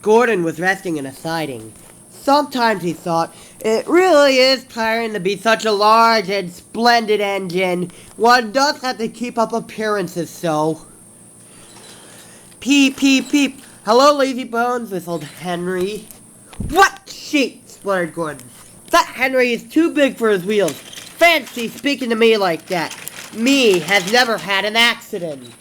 Gordon was resting in a siding. Sometimes he thought, it really is tiring to be such a large and splendid engine. One does have to keep up appearances so. Peep, peep, peep. Hello, lazy bones, whistled Henry. What sheep? Spluttered Gordon. That Henry is too big for his wheels. Fancy speaking to me like that. Me has never had an accident.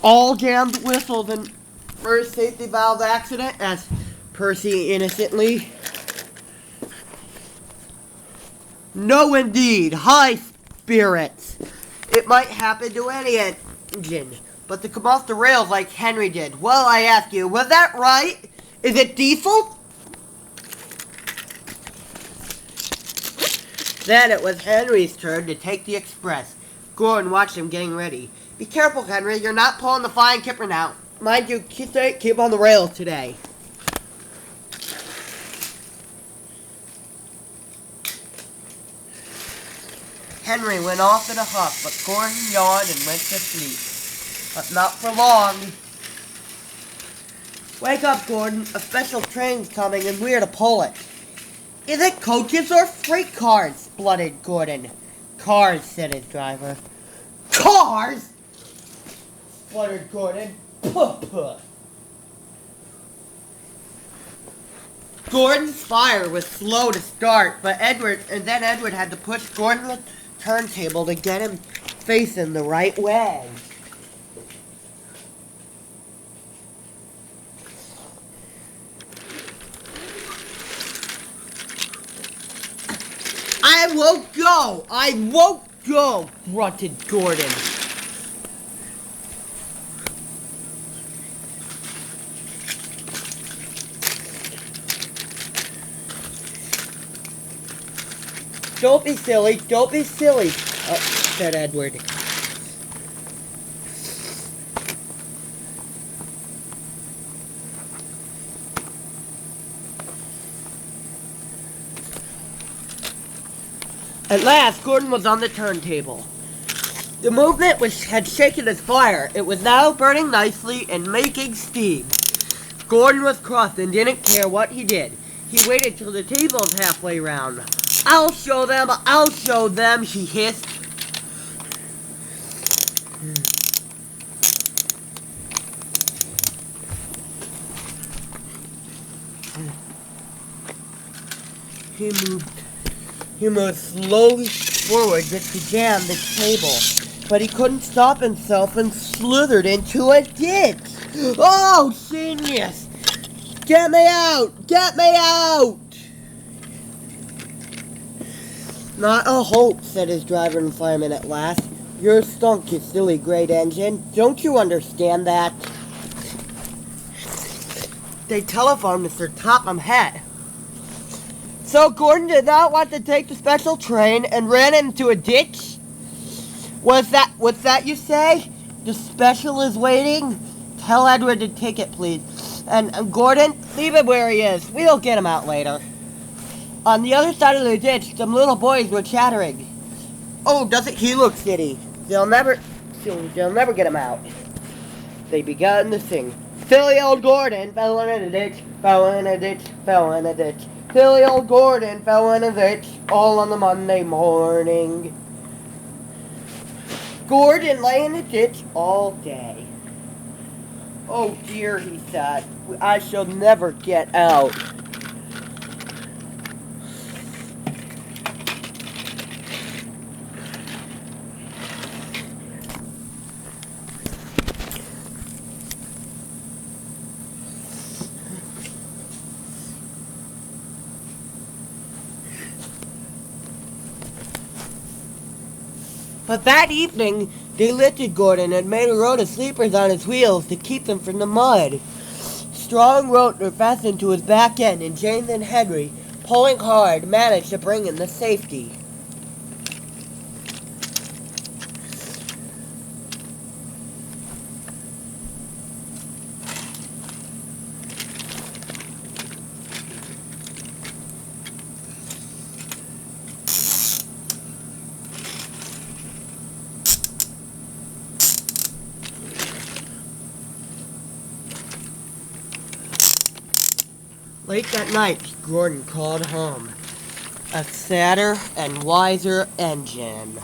All jammed whistles and first safety valve accident, asked Percy innocently. No, indeed. High spirits. It might happen to any engine, but to come off the rails like Henry did. Well, I ask you, was that right? Is it diesel? Then it was Henry's turn to take the express. Gordon watched him getting ready. Be careful, Henry. You're not pulling the flying kipper now. Mind you, keep on the rails today. Henry went off in a huff, but Gordon yawned and went to sleep. But not for long. Wake up, Gordon. A special train's coming and we're to pull it. Is it coaches or freight cars? Spluttered Gordon. Cars, said his driver. Cars? Spluttered Gordon. Puh, puh. Gordon's fire was slow to start, but Edward had to push Gordon to the turntable to get him facing the right way. I won't go, grunted Gordon. Don't be silly, said Edward. At last, Gordon was on the turntable. The movement had shaken his fire. It was now burning nicely and making steam. Gordon was cross and didn't care what he did. He waited till the table was halfway round. I'll show them, he hissed. He moved slowly forward just to jam the table, but he couldn't stop himself and slithered into a ditch. Oh, genius! Get me out! Get me out! Not a hope, said his driver and fireman at last. You're stunk, you silly great engine. Don't you understand that? They telephoned Mr. Topham Hatt. So Gordon did not want to take the special train and ran into a ditch? What's that you say? The special is waiting? Tell Edward to take it, please. And Gordon, leave him where he is. We'll get him out later. On the other side of the ditch, some little boys were chattering. Oh, doesn't he look city? They'll never get him out. They began to sing. Silly old Gordon fell in a ditch, fell in a ditch, fell in a ditch. Silly old Gordon fell in a ditch, all on the Monday morning. Gordon lay in the ditch all day. Oh dear, he thought, I shall never get out. But that evening, they lifted Gordon and made a row of sleepers on his wheels to keep them from the mud. Strong ropes were fastened to his back end, and James and Henry, pulling hard, managed to bring him to safety. Late that night, Gordon called home. A sadder and wiser engine.